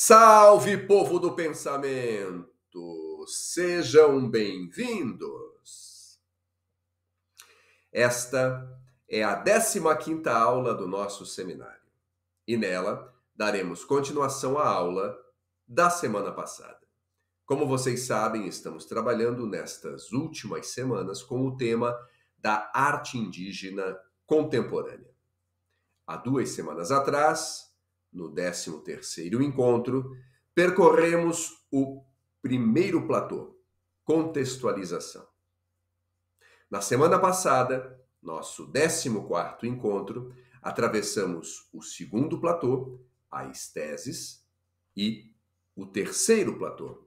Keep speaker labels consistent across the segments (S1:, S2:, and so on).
S1: Salve, povo do pensamento! Sejam bem-vindos! Esta é a 15ª aula do nosso seminário e nela daremos continuação à aula da semana passada. Como vocês sabem, estamos trabalhando nestas últimas semanas com o tema da arte indígena contemporânea. Há 2 semanas atrás, no 13º encontro, percorremos o primeiro platô, contextualização. Na semana passada, nosso 14º encontro, atravessamos o segundo platô, a esteses, e o terceiro platô,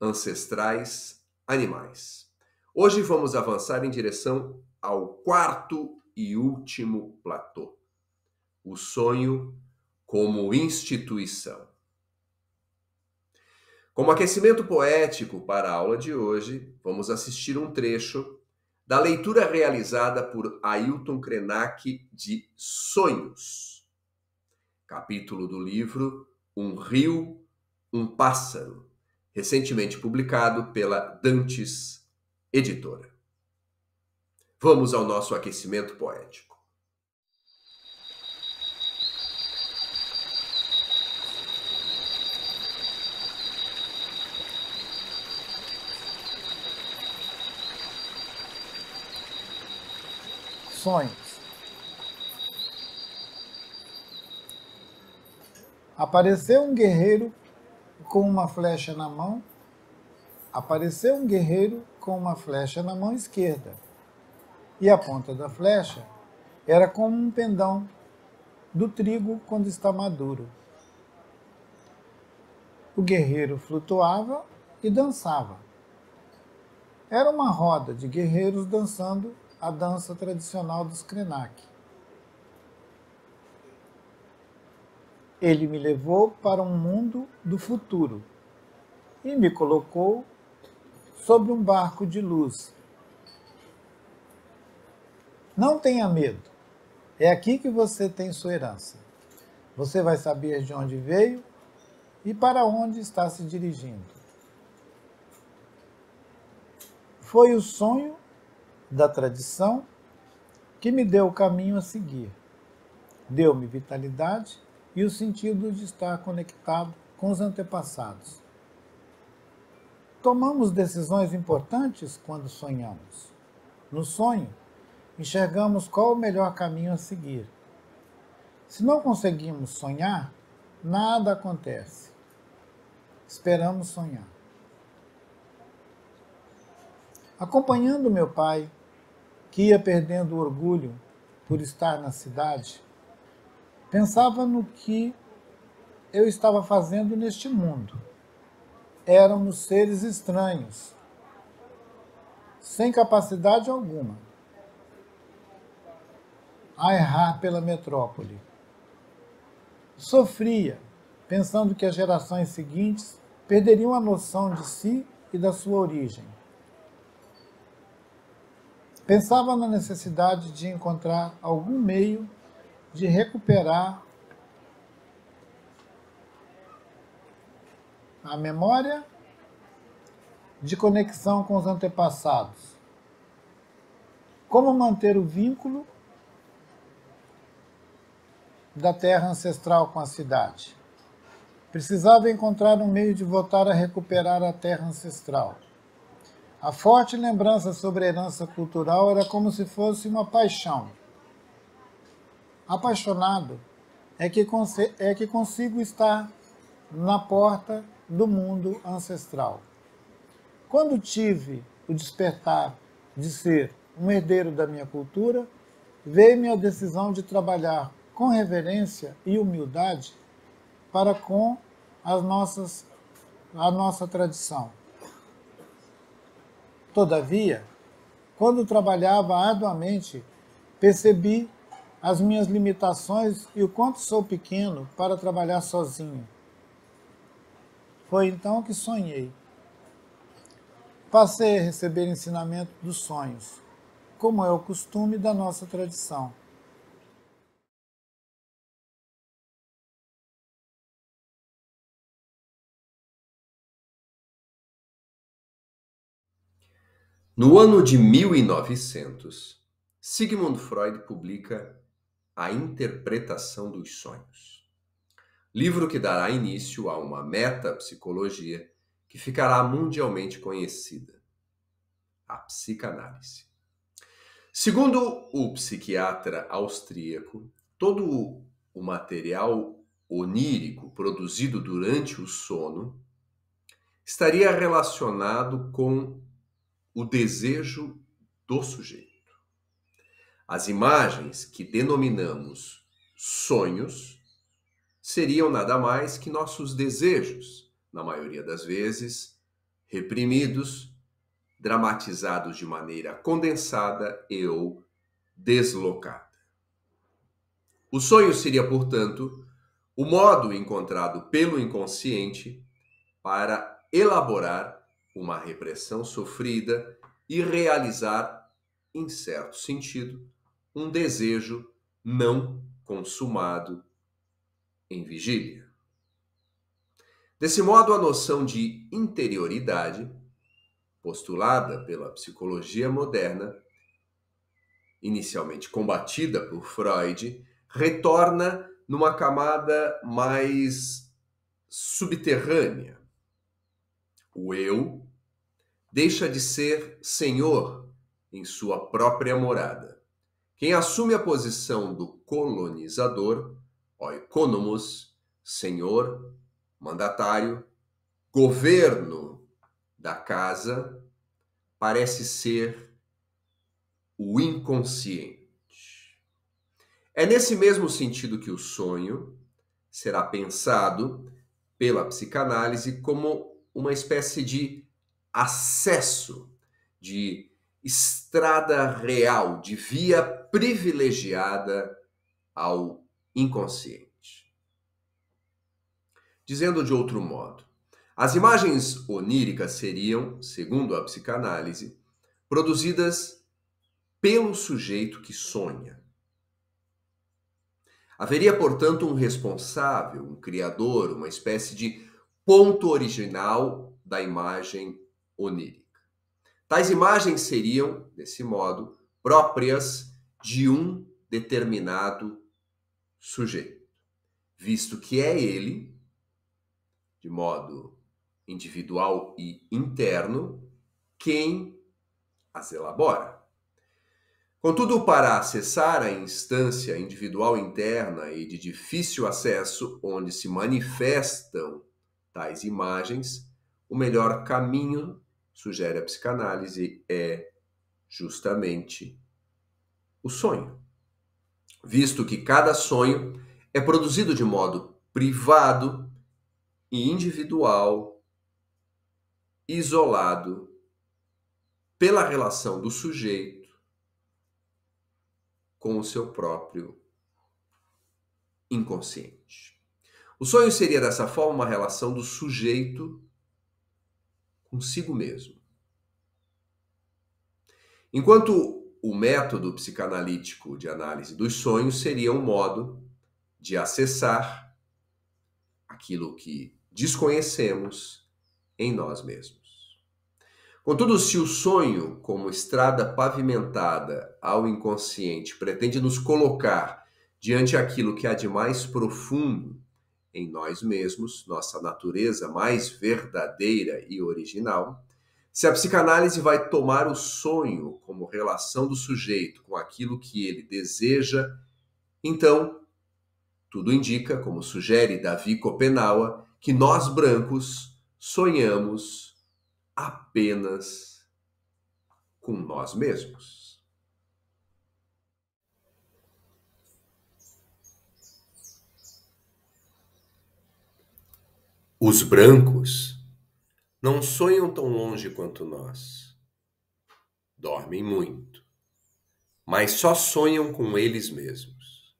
S1: ancestrais animais. Hoje vamos avançar em direção ao quarto e último platô, o sonho como instituição. Como aquecimento poético para a aula de hoje, vamos assistir um trecho da leitura realizada por Ailton Krenak de Sonhos, capítulo do livro Um Rio, um Pássaro, recentemente publicado pela Dantes Editora. Vamos ao nosso aquecimento poético.
S2: Sonhos. Apareceu um guerreiro com uma flecha na mão. Apareceu um guerreiro com uma flecha na mão esquerda. E a ponta da flecha era como um pendão do trigo quando está maduro. O guerreiro flutuava e dançava. Era uma roda de guerreiros dançando a dança tradicional dos Krenak. Ele me levou para um mundo do futuro e me colocou sobre um barco de luz. Não tenha medo, é aqui que você tem sua herança. Você vai saber de onde veio e para onde está se dirigindo. Foi o sonho da tradição que me deu o caminho a seguir. Deu-me vitalidade e o sentido de estar conectado com os antepassados. Tomamos decisões importantes quando sonhamos. No sonho, enxergamos qual o melhor caminho a seguir. Se não conseguimos sonhar, nada acontece. Esperamos sonhar. Acompanhando meu pai, que ia perdendo o orgulho por estar na cidade, pensava no que eu estava fazendo neste mundo. Éramos seres estranhos, sem capacidade alguma, a errar pela metrópole. Sofria, pensando que as gerações seguintes perderiam a noção de si e da sua origem. Pensava na necessidade de encontrar algum meio de recuperar a memória de conexão com os antepassados. Como manter o vínculo da terra ancestral com a cidade. Precisava encontrar um meio de voltar a recuperar a terra ancestral. A forte lembrança sobre a herança cultural era como se fosse uma paixão. Apaixonado é que consigo estar na porta do mundo ancestral. Quando tive o despertar de ser um herdeiro da minha cultura, veio-me a decisão de trabalhar com reverência e humildade para com a nossa tradição. Todavia, quando trabalhava arduamente, percebi as minhas limitações e o quanto sou pequeno para trabalhar sozinho. Foi então que sonhei. Passei a receber ensinamento dos sonhos, como é o costume da nossa tradição.
S1: No ano de 1900, Sigmund Freud publica A Interpretação dos Sonhos, livro que dará início a uma metapsicologia que ficará mundialmente conhecida, a psicanálise. Segundo o psiquiatra austríaco, todo o material onírico produzido durante o sono estaria relacionado com o desejo do sujeito. As imagens que denominamos sonhos seriam nada mais que nossos desejos, na maioria das vezes reprimidos, dramatizados de maneira condensada e ou deslocada. O sonho seria, portanto, o modo encontrado pelo inconsciente para elaborar uma repressão sofrida e realizar, em certo sentido, um desejo não consumado em vigília. Desse modo, a noção de interioridade, postulada pela psicologia moderna, inicialmente combatida por Freud, retorna numa camada mais subterrânea. O eu deixa de ser senhor em sua própria morada. Quem assume a posição do colonizador, oikonomos, senhor, mandatário, governo da casa, parece ser o inconsciente. É nesse mesmo sentido que o sonho será pensado pela psicanálise como uma espécie de acesso, de estrada real, de via privilegiada ao inconsciente. Dizendo de outro modo, as imagens oníricas seriam, segundo a psicanálise, produzidas pelo sujeito que sonha. Haveria, portanto, um responsável, um criador, uma espécie de ponto original da imagem onírica. Tais imagens seriam, desse modo, próprias de um determinado sujeito, visto que é ele, de modo individual e interno, quem as elabora. Contudo, para acessar a instância individual interna e de difícil acesso, onde se manifestam tais imagens, o melhor caminho, sugere a psicanálise, é justamente o sonho. Visto que cada sonho é produzido de modo privado e individual, isolado, pela relação do sujeito com o seu próprio inconsciente. O sonho seria, dessa forma, uma relação do sujeito consigo mesmo. Enquanto o método psicanalítico de análise dos sonhos seria um modo de acessar aquilo que desconhecemos em nós mesmos. Contudo, se o sonho, como estrada pavimentada ao inconsciente, pretende nos colocar diante aquilo que há de mais profundo em nós mesmos, nossa natureza mais verdadeira e original, se a psicanálise vai tomar o sonho como relação do sujeito com aquilo que ele deseja, então tudo indica, como sugere Davi Kopenawa, que nós brancos sonhamos apenas com nós mesmos. Os brancos não sonham tão longe quanto nós. Dormem muito, mas só sonham com eles mesmos.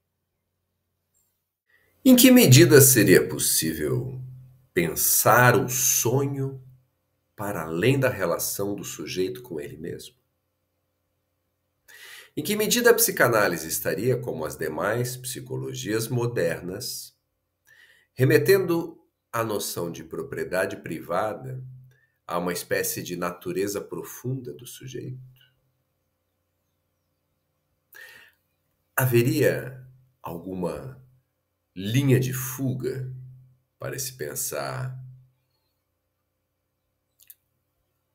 S1: Em que medida seria possível pensar o sonho para além da relação do sujeito com ele mesmo? Em que medida a psicanálise estaria, como as demais psicologias modernas, remetendo à noção de propriedade privada a uma espécie de natureza profunda do sujeito? Haveria alguma linha de fuga para se pensar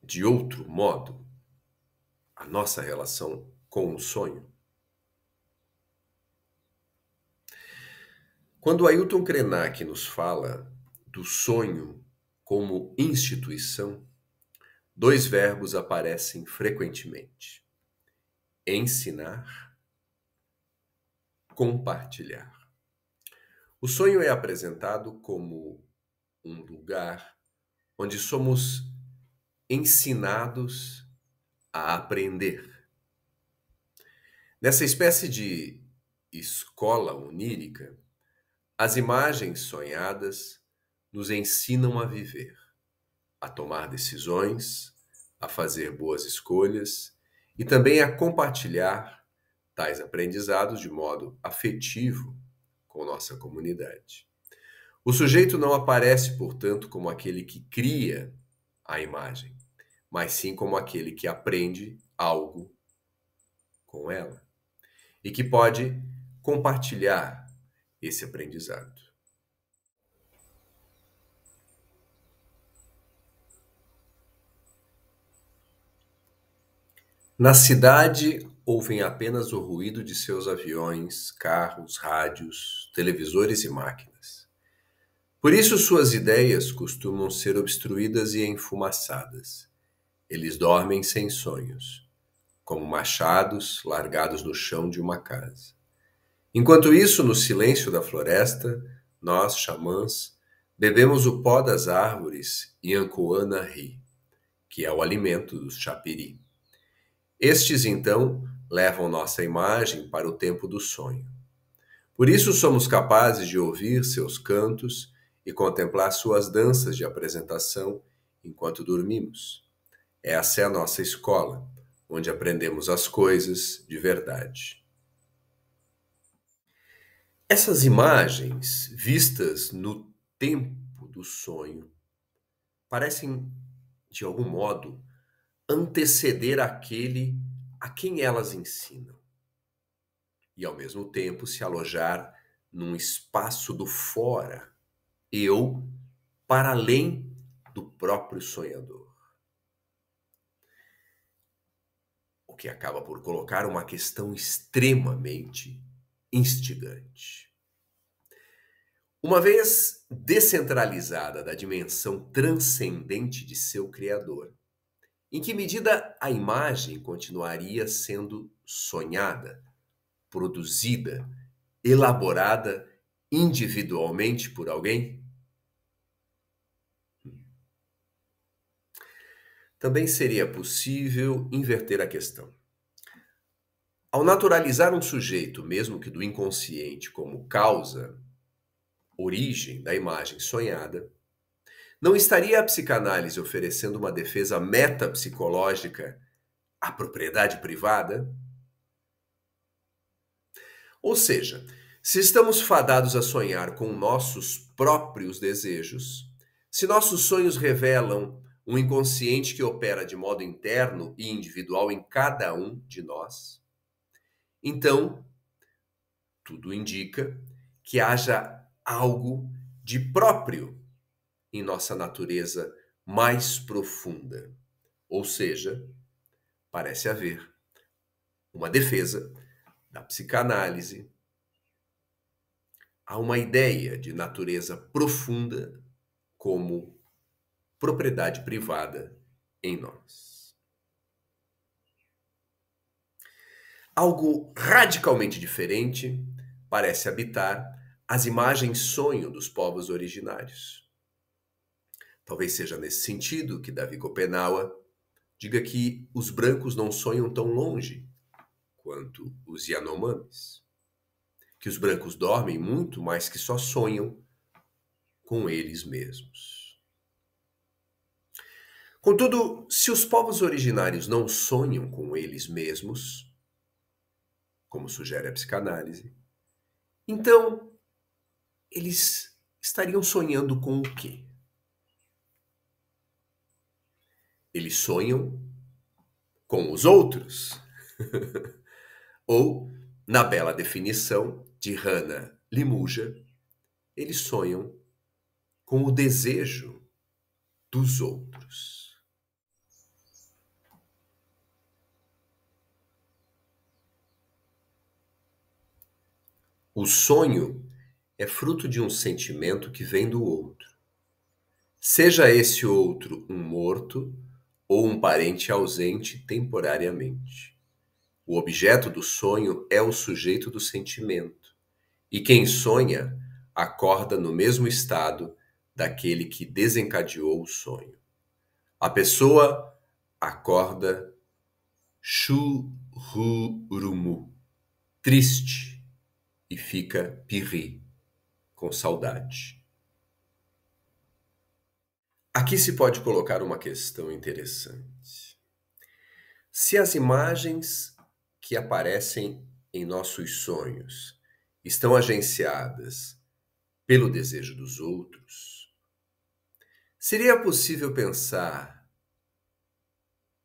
S1: de outro modo a nossa relação com o sonho? Quando Ailton Krenak nos fala do sonho como instituição, dois verbos aparecem frequentemente: ensinar, compartilhar. O sonho é apresentado como um lugar onde somos ensinados a aprender. Nessa espécie de escola onírica, as imagens sonhadas nos ensinam a viver, a tomar decisões, a fazer boas escolhas e também a compartilhar tais aprendizados de modo afetivo com nossa comunidade. O sujeito não aparece, portanto, como aquele que cria a imagem, mas sim como aquele que aprende algo com ela e que pode compartilhar esse aprendizado. Na cidade, ouvem apenas o ruído de seus aviões, carros, rádios, televisores e máquinas. Por isso, suas ideias costumam ser obstruídas e enfumaçadas. Eles dormem sem sonhos, como machados largados no chão de uma casa. Enquanto isso, no silêncio da floresta, nós, xamãs, bebemos o pó das árvores e Ancoana ri, que é o alimento dos chapiri. Estes, então, levam nossa imagem para o tempo do sonho. Por isso somos capazes de ouvir seus cantos e contemplar suas danças de apresentação enquanto dormimos. Essa é a nossa escola, onde aprendemos as coisas de verdade. Essas imagens, vistas no tempo do sonho, parecem, de algum modo, anteceder aquele a quem elas ensinam e, ao mesmo tempo, se alojar num espaço do fora, eu, para além do próprio sonhador. O que acaba por colocar uma questão extremamente instigante. Uma vez descentralizada da dimensão transcendente de seu criador, em que medida a imagem continuaria sendo sonhada, produzida, elaborada individualmente por alguém? Também seria possível inverter a questão. Ao naturalizar um sujeito, mesmo que do inconsciente, como causa, origem da imagem sonhada, não estaria a psicanálise oferecendo uma defesa metapsicológica à propriedade privada? Ou seja, se estamos fadados a sonhar com nossos próprios desejos, se nossos sonhos revelam um inconsciente que opera de modo interno e individual em cada um de nós, então tudo indica que haja algo de próprio em nossa natureza mais profunda. Ou seja, parece haver uma defesa da psicanálise a uma ideia de natureza profunda como propriedade privada em nós. Algo radicalmente diferente parece habitar as imagens sonho dos povos originários. Talvez seja nesse sentido que Davi Kopenawa diga que os brancos não sonham tão longe quanto os Yanomamis, que os brancos dormem muito, mas que só sonham com eles mesmos. Contudo, se os povos originários não sonham com eles mesmos, como sugere a psicanálise, então eles estariam sonhando com o quê? Eles sonham com os outros. Ou, na bela definição de Hannah Limuja, eles sonham com o desejo dos outros. O sonho é fruto de um sentimento que vem do outro. Seja esse outro um morto ou um parente ausente temporariamente. O objeto do sonho é o sujeito do sentimento, e quem sonha acorda no mesmo estado daquele que desencadeou o sonho. A pessoa acorda churumu, triste, e fica pirri, com saudade. Aqui se pode colocar uma questão interessante. Se as imagens que aparecem em nossos sonhos estão agenciadas pelo desejo dos outros, seria possível pensar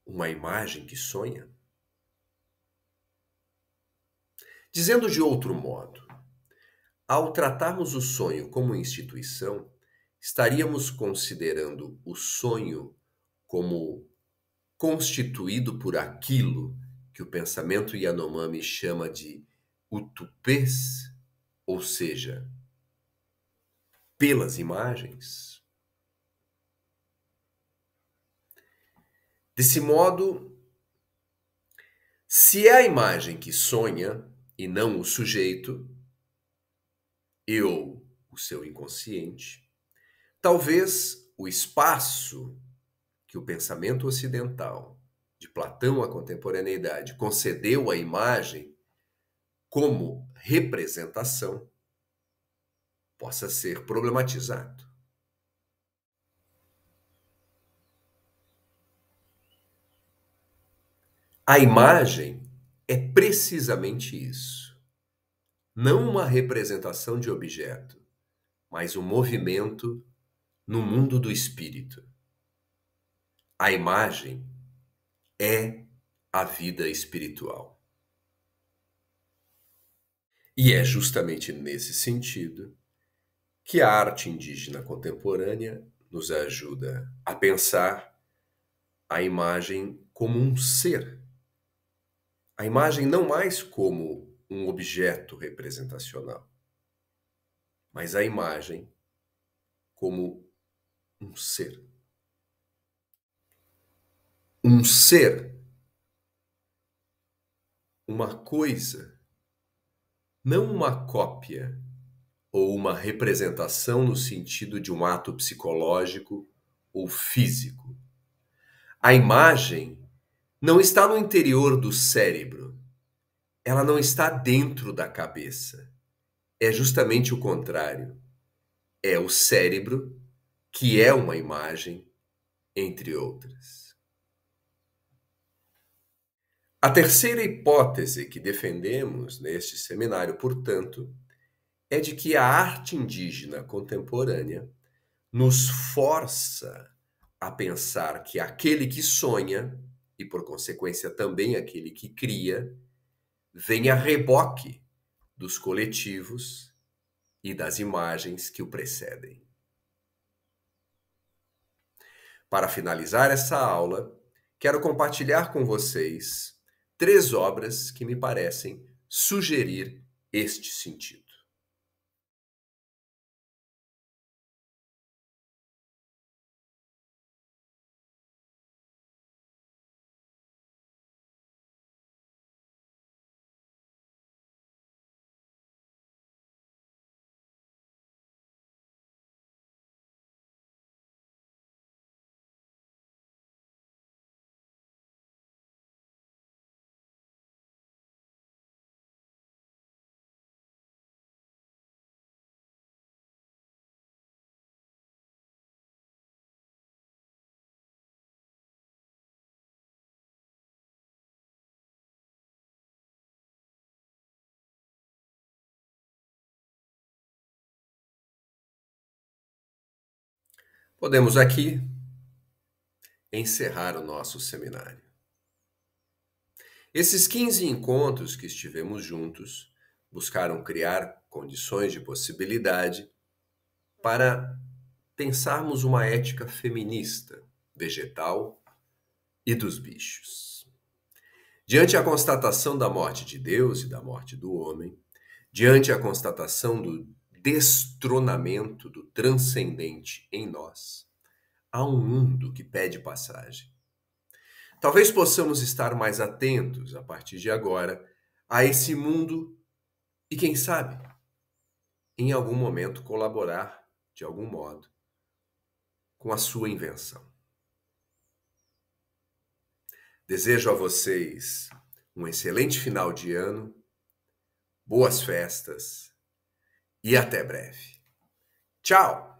S1: uma imagem que sonha? Dizendo de outro modo, ao tratarmos o sonho como instituição, estaríamos considerando o sonho como constituído por aquilo que o pensamento Yanomami chama de utupês, ou seja, pelas imagens. Desse modo, se é a imagem que sonha e não o sujeito, ou o seu inconsciente, talvez o espaço que o pensamento ocidental, de Platão à contemporaneidade, concedeu à imagem como representação, possa ser problematizado. A imagem é precisamente isso. Não uma representação de objeto, mas um movimento no mundo do espírito. A imagem é a vida espiritual. E é justamente nesse sentido que a arte indígena contemporânea nos ajuda a pensar a imagem como um ser. A imagem não mais como um objeto representacional, mas a imagem como um ser. Um ser, uma coisa, não uma cópia ou uma representação no sentido de um ato psicológico ou físico. A imagem não está no interior do cérebro, ela não está dentro da cabeça. É justamente o contrário. É o cérebro que é uma imagem, entre outras. A terceira hipótese que defendemos neste seminário, portanto, é de que a arte indígena contemporânea nos força a pensar que aquele que sonha, e por consequência também aquele que cria, vem a reboque dos coletivos e das imagens que o precedem. Para finalizar essa aula, quero compartilhar com vocês 3 obras que me parecem sugerir este sentido. Podemos aqui encerrar o nosso seminário. Esses 15 encontros que estivemos juntos buscaram criar condições de possibilidade para pensarmos uma ética feminista, vegetal e dos bichos. Diante a constatação da morte de Deus e da morte do homem, diante a constatação do destronamento do transcendente em nós, há um mundo que pede passagem. Talvez possamos estar mais atentos, a partir de agora, a esse mundo e, quem sabe, em algum momento colaborar, de algum modo, com a sua invenção. Desejo a vocês um excelente final de ano, boas festas e até breve. Tchau!